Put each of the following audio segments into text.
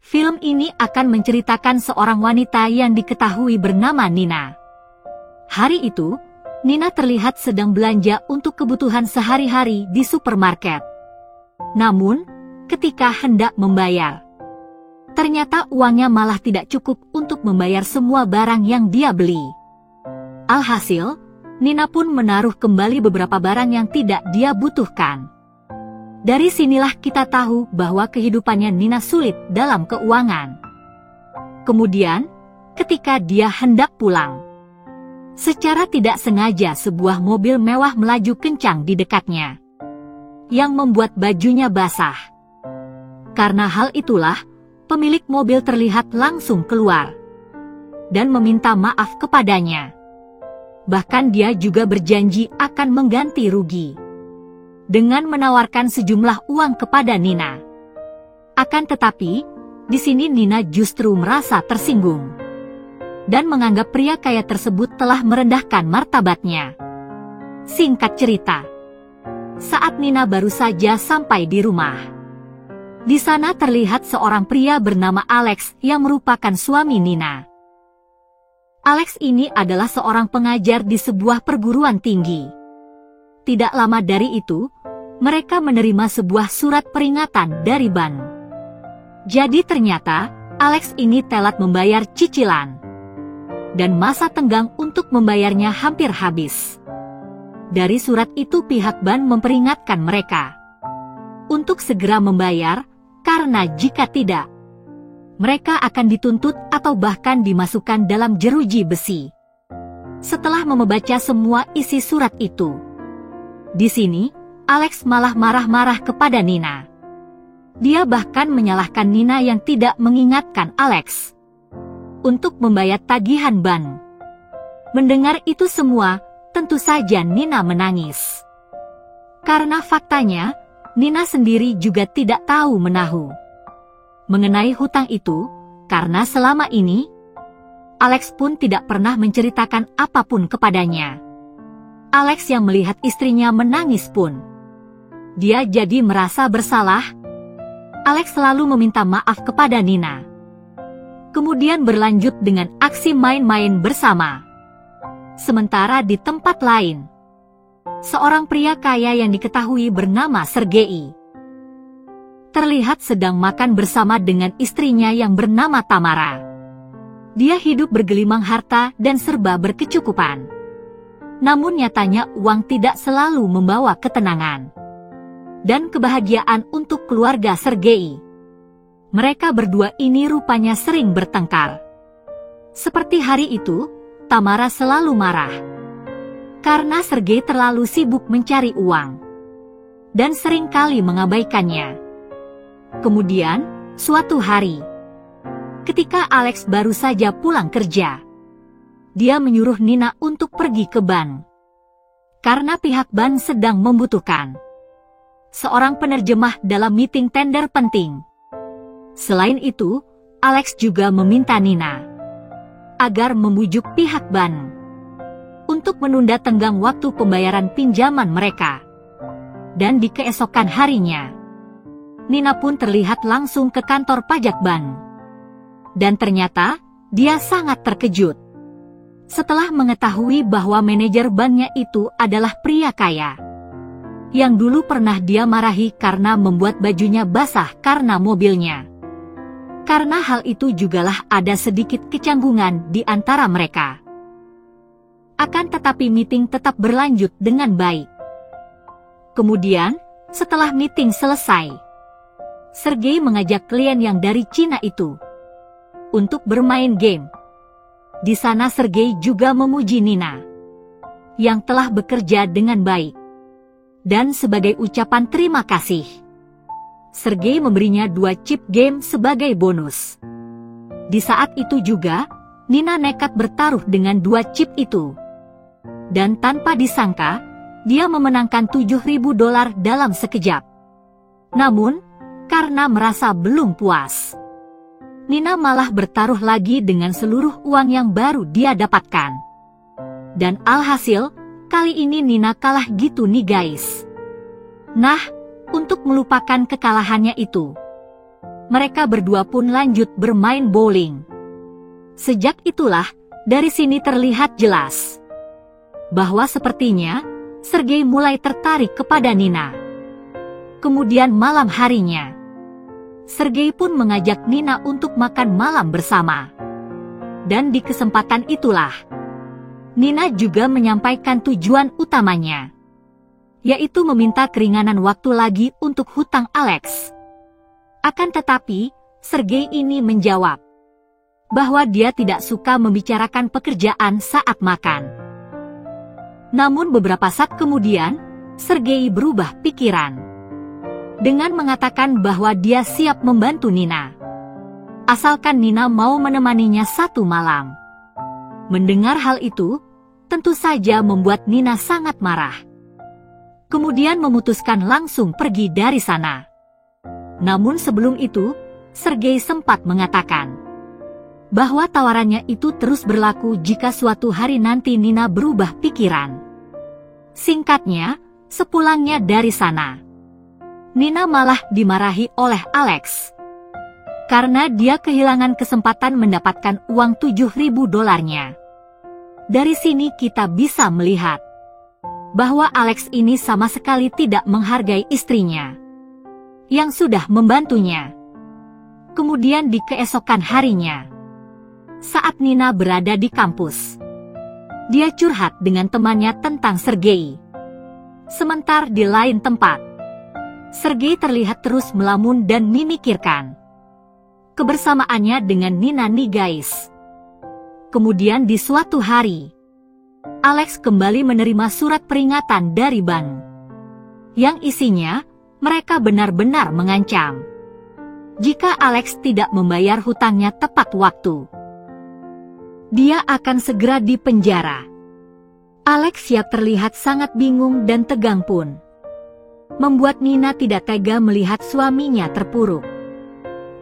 Film ini akan menceritakan seorang wanita yang diketahui bernama Nina. Hari itu, Nina terlihat sedang belanja untuk kebutuhan sehari-hari di supermarket. Namun, ketika hendak membayar, ternyata uangnya malah tidak cukup untuk membayar semua barang yang dia beli. Alhasil, Nina pun menaruh kembali beberapa barang yang tidak dia butuhkan. Dari sinilah kita tahu bahwa kehidupannya Nina sulit dalam keuangan. Kemudian, ketika dia hendak pulang, secara tidak sengaja sebuah mobil mewah melaju kencang di dekatnya, yang membuat bajunya basah. Karena hal itulah, pemilik mobil terlihat langsung keluar dan meminta maaf kepadanya. Bahkan dia juga berjanji akan mengganti rugi dengan menawarkan sejumlah uang kepada Nina. Akan tetapi, di sini Nina justru merasa tersinggung dan menganggap pria kaya tersebut telah merendahkan martabatnya. Singkat cerita, saat Nina baru saja sampai di rumah, di sana terlihat seorang pria bernama Alex yang merupakan suami Nina. Alex ini adalah seorang pengajar di sebuah perguruan tinggi. Tidak lama dari itu, mereka menerima sebuah surat peringatan dari bank. Jadi ternyata, Alex ini telat membayar cicilan, dan masa tenggang untuk membayarnya hampir habis. Dari surat itu pihak bank memperingatkan mereka untuk segera membayar, karena jika tidak, mereka akan dituntut atau bahkan dimasukkan dalam jeruji besi. Setelah membaca semua isi surat itu, di sini, Alex malah marah-marah kepada Nina. Dia bahkan menyalahkan Nina yang tidak mengingatkan Alex untuk membayar tagihan bank. Mendengar itu semua, tentu saja Nina menangis. Karena faktanya, Nina sendiri juga tidak tahu menahu mengenai hutang itu, karena selama ini, Alex pun tidak pernah menceritakan apapun kepadanya. Alex yang melihat istrinya menangis pun, dia jadi merasa bersalah. Alex selalu meminta maaf kepada Nina. Kemudian berlanjut dengan aksi main-main bersama. Sementara di tempat lain, seorang pria kaya yang diketahui bernama Sergei terlihat sedang makan bersama dengan istrinya yang bernama Tamara. Dia hidup bergelimang harta dan serba berkecukupan. Namun nyatanya uang tidak selalu membawa ketenangan dan kebahagiaan untuk keluarga Sergei. Mereka berdua ini rupanya sering bertengkar. Seperti hari itu, Tamara selalu marah karena Sergei terlalu sibuk mencari uang dan seringkali mengabaikannya. Kemudian, suatu hari, ketika Alex baru saja pulang kerja, dia menyuruh Nina untuk pergi ke bank karena pihak bank sedang membutuhkan seorang penerjemah dalam meeting tender penting. Selain itu, Alex juga meminta Nina agar membujuk pihak bank untuk menunda tenggang waktu pembayaran pinjaman mereka. Dan di keesokan harinya, Nina pun terlihat langsung ke kantor pajak bank. Dan ternyata, dia sangat terkejut setelah mengetahui bahwa manajer banknya itu adalah pria kaya yang dulu pernah dia marahi karena membuat bajunya basah karena mobilnya. Karena hal itu jugalah ada sedikit kecanggungan di antara mereka. Akan tetapi meeting tetap berlanjut dengan baik. Kemudian, setelah meeting selesai, Sergei mengajak klien yang dari Cina itu untuk bermain game. Di sana Sergei juga memuji Nina yang telah bekerja dengan baik. Dan sebagai ucapan terima kasih, Sergei memberinya 2 chip game sebagai bonus. Di saat itu juga, Nina nekat bertaruh dengan 2 chip itu. Dan tanpa disangka, dia memenangkan $7.000 dalam sekejap. Namun, karena merasa belum puas, Nina malah bertaruh lagi dengan seluruh uang yang baru dia dapatkan. Dan alhasil, kali ini Nina kalah gitu nih guys. Nah, untuk melupakan kekalahannya itu, mereka berdua pun lanjut bermain bowling. Sejak itulah, dari sini terlihat jelas bahwa sepertinya Sergei mulai tertarik kepada Nina. Kemudian malam harinya, Sergei pun mengajak Nina untuk makan malam bersama. Dan di kesempatan itulah, Nina juga menyampaikan tujuan utamanya, yaitu meminta keringanan waktu lagi untuk hutang Alex. Akan tetapi, Sergei ini menjawab bahwa dia tidak suka membicarakan pekerjaan saat makan. Namun beberapa saat kemudian, Sergei berubah pikiran dengan mengatakan bahwa dia siap membantu Nina, asalkan Nina mau menemaninya satu malam. Mendengar hal itu, tentu saja membuat Nina sangat marah. Kemudian memutuskan langsung pergi dari sana. Namun sebelum itu, Sergei sempat mengatakan bahwa tawarannya itu terus berlaku jika suatu hari nanti Nina berubah pikiran. Singkatnya, sepulangnya dari sana, Nina malah dimarahi oleh Alex karena dia kehilangan kesempatan mendapatkan uang $7.000. Dari sini kita bisa melihat bahwa Alex ini sama sekali tidak menghargai istrinya yang sudah membantunya. Kemudian di keesokan harinya, saat Nina berada di kampus, dia curhat dengan temannya tentang Sergei. Sementara di lain tempat, Sergei terlihat terus melamun dan memikirkan kebersamaannya dengan Nina nih guys. Kemudian di suatu hari, Alex kembali menerima surat peringatan dari bank yang isinya mereka benar-benar mengancam jika Alex tidak membayar hutangnya tepat waktu, dia akan segera dipenjara. Alex yang terlihat sangat bingung dan tegang pun membuat Nina tidak tega melihat suaminya terpuruk.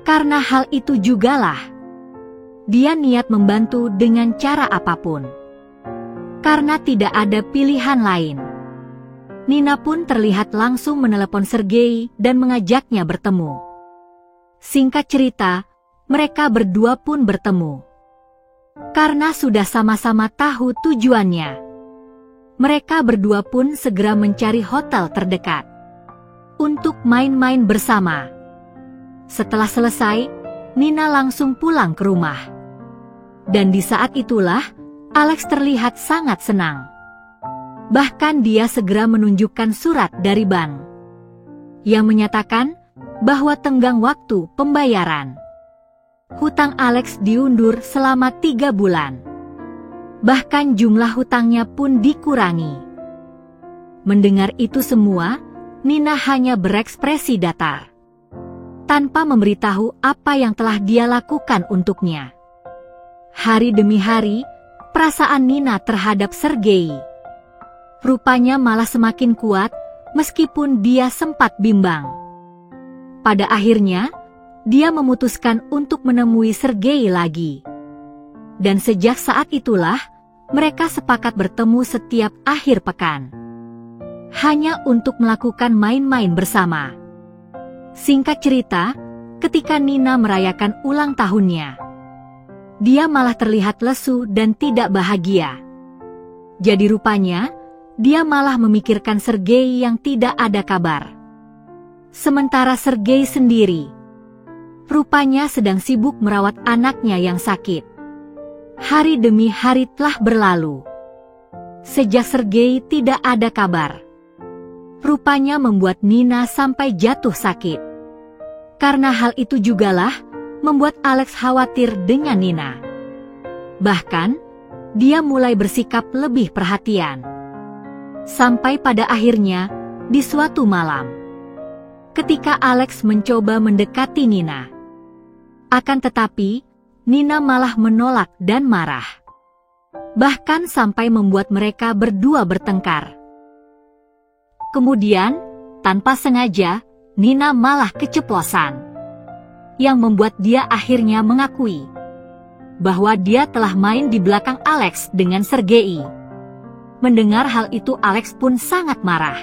Karena hal itu jugalah, dia niat membantu dengan cara apapun. Karena tidak ada pilihan lain, Nina pun terlihat langsung menelepon Sergei dan mengajaknya bertemu. Singkat cerita, mereka berdua pun bertemu. Karena sudah sama-sama tahu tujuannya, mereka berdua pun segera mencari hotel terdekat untuk main-main bersama. Setelah selesai, Nina langsung pulang ke rumah. Dan di saat itulah, Alex terlihat sangat senang. Bahkan dia segera menunjukkan surat dari bank yang menyatakan bahwa tenggang waktu pembayaran hutang Alex diundur selama 3 bulan. Bahkan jumlah hutangnya pun dikurangi. Mendengar itu semua, Nina hanya berekspresi datar, tanpa memberitahu apa yang telah dia lakukan untuknya. Hari demi hari, perasaan Nina terhadap Sergei rupanya malah semakin kuat, meskipun dia sempat bimbang. Pada akhirnya, dia memutuskan untuk menemui Sergei lagi. Dan sejak saat itulah, mereka sepakat bertemu setiap akhir pekan, hanya untuk melakukan main-main bersama. Singkat cerita, ketika Nina merayakan ulang tahunnya, dia malah terlihat lesu dan tidak bahagia. Jadi rupanya, dia malah memikirkan Sergei yang tidak ada kabar. Sementara Sergei sendiri, rupanya sedang sibuk merawat anaknya yang sakit. Hari demi hari telah berlalu. Sejak Sergei tidak ada kabar, rupanya membuat Nina sampai jatuh sakit. Karena hal itu jugalah membuat Alex khawatir dengan Nina. Bahkan, dia mulai bersikap lebih perhatian. Sampai pada akhirnya, di suatu malam, ketika Alex mencoba mendekati Nina, akan tetapi, Nina malah menolak dan marah. Bahkan sampai membuat mereka berdua bertengkar. Kemudian, tanpa sengaja, Nina malah keceplosan, yang membuat dia akhirnya mengakui bahwa dia telah main di belakang Alex dengan Sergei. Mendengar hal itu, Alex pun sangat marah.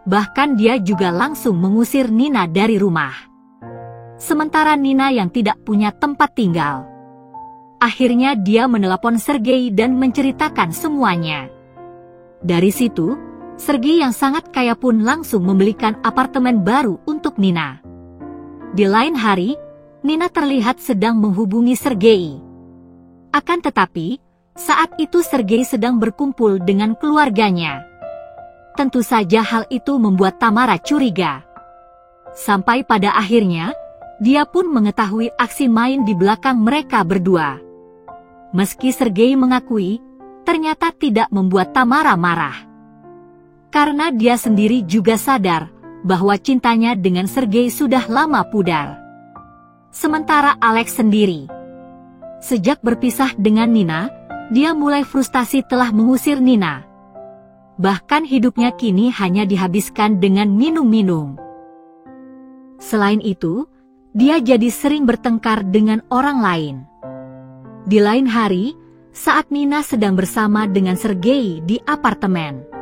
Bahkan dia juga langsung mengusir Nina dari rumah. sementara Nina yang tidak punya tempat tinggal. Akhirnya dia menelepon Sergei dan menceritakan semuanya. Dari situ, Sergei yang sangat kaya pun langsung membelikan apartemen baru untuk Nina. Di lain hari, Nina terlihat sedang menghubungi Sergei. Akan tetapi, saat itu Sergei sedang berkumpul dengan keluarganya. Tentu saja hal itu membuat Tamara curiga. Sampai pada akhirnya, dia pun mengetahui aksi main di belakang mereka berdua. Meski Sergei mengakui, ternyata tidak membuat Tamara marah. Karena dia sendiri juga sadar bahwa cintanya dengan Sergei sudah lama pudar. Sementara Alex sendiri, sejak berpisah dengan Nina, dia mulai frustasi telah mengusir Nina. Bahkan hidupnya kini hanya dihabiskan dengan minum-minum. Selain itu, dia jadi sering bertengkar dengan orang lain. Di lain hari, saat Nina sedang bersama dengan Sergei di apartemen,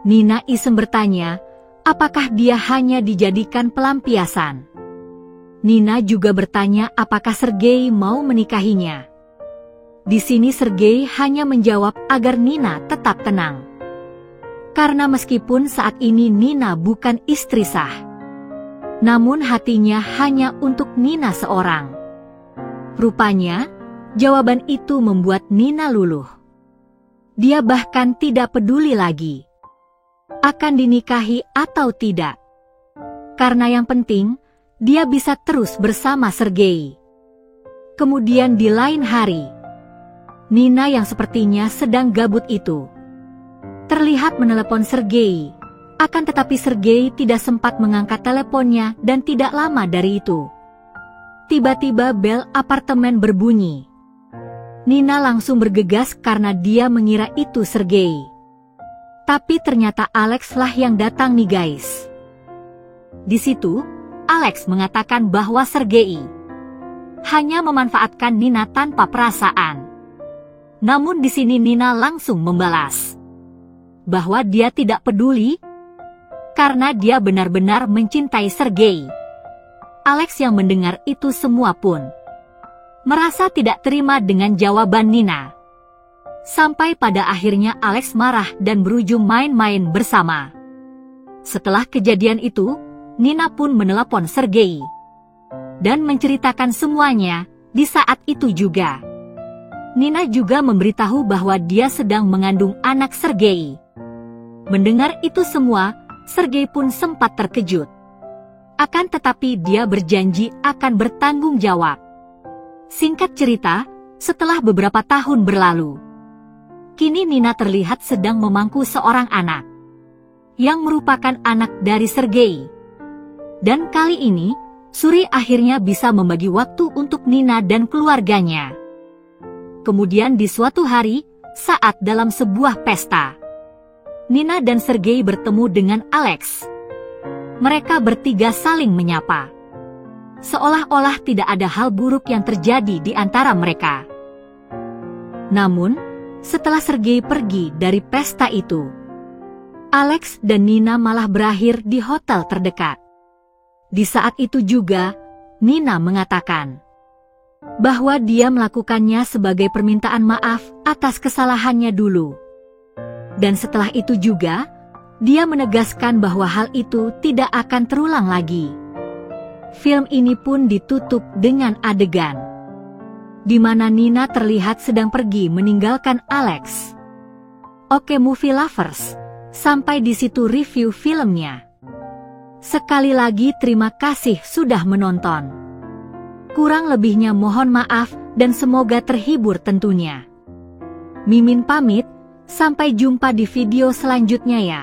Nina iseng bertanya, apakah dia hanya dijadikan pelampiasan. Nina juga bertanya apakah Sergei mau menikahinya. Di sini Sergei hanya menjawab agar Nina tetap tenang. Karena meskipun saat ini Nina bukan istri sah, namun hatinya hanya untuk Nina seorang. Rupanya, jawaban itu membuat Nina luluh. Dia bahkan tidak peduli lagi akan dinikahi atau tidak. Karena yang penting, dia bisa terus bersama Sergei. Kemudian di lain hari, Nina yang sepertinya sedang gabut itu terlihat menelepon Sergei. Akan tetapi Sergei tidak sempat mengangkat teleponnya dan tidak lama dari itu, tiba-tiba bel apartemen berbunyi. Nina langsung bergegas karena dia mengira itu Sergei. Tapi ternyata Alex lah yang datang nih guys. Di situ, Alex mengatakan bahwa Sergei hanya memanfaatkan Nina tanpa perasaan. Namun di sini Nina langsung membalas bahwa dia tidak peduli karena dia benar-benar mencintai Sergei. Alex yang mendengar itu semua pun merasa tidak terima dengan jawaban Nina. Sampai pada akhirnya Alex marah dan berujung main-main bersama. Setelah kejadian itu, Nina pun menelepon Sergei dan menceritakan semuanya. Di saat itu juga, Nina juga memberitahu bahwa dia sedang mengandung anak Sergei. Mendengar itu semua, Sergei pun sempat terkejut. Akan tetapi dia berjanji akan bertanggung jawab. Singkat cerita, setelah beberapa tahun berlalu, kini Nina terlihat sedang memangku seorang anak yang merupakan anak dari Sergei. Dan kali ini, Suri akhirnya bisa membagi waktu untuk Nina dan keluarganya. Kemudian di suatu hari, saat dalam sebuah pesta, Nina dan Sergei bertemu dengan Alex. Mereka bertiga saling menyapa, seolah-olah tidak ada hal buruk yang terjadi di antara mereka. Namun, setelah Sergei pergi dari pesta itu, Alex dan Nina malah berakhir di hotel terdekat. Di saat itu juga, Nina mengatakan bahwa dia melakukannya sebagai permintaan maaf atas kesalahannya dulu. Dan setelah itu juga, dia menegaskan bahwa hal itu tidak akan terulang lagi. Film ini pun ditutup dengan adegan di mana Nina terlihat sedang pergi meninggalkan Alex. Oke movie lovers, sampai di situ review filmnya. Sekali lagi terima kasih sudah menonton. Kurang lebihnya mohon maaf dan semoga terhibur tentunya. Mimin pamit, sampai jumpa di video selanjutnya ya.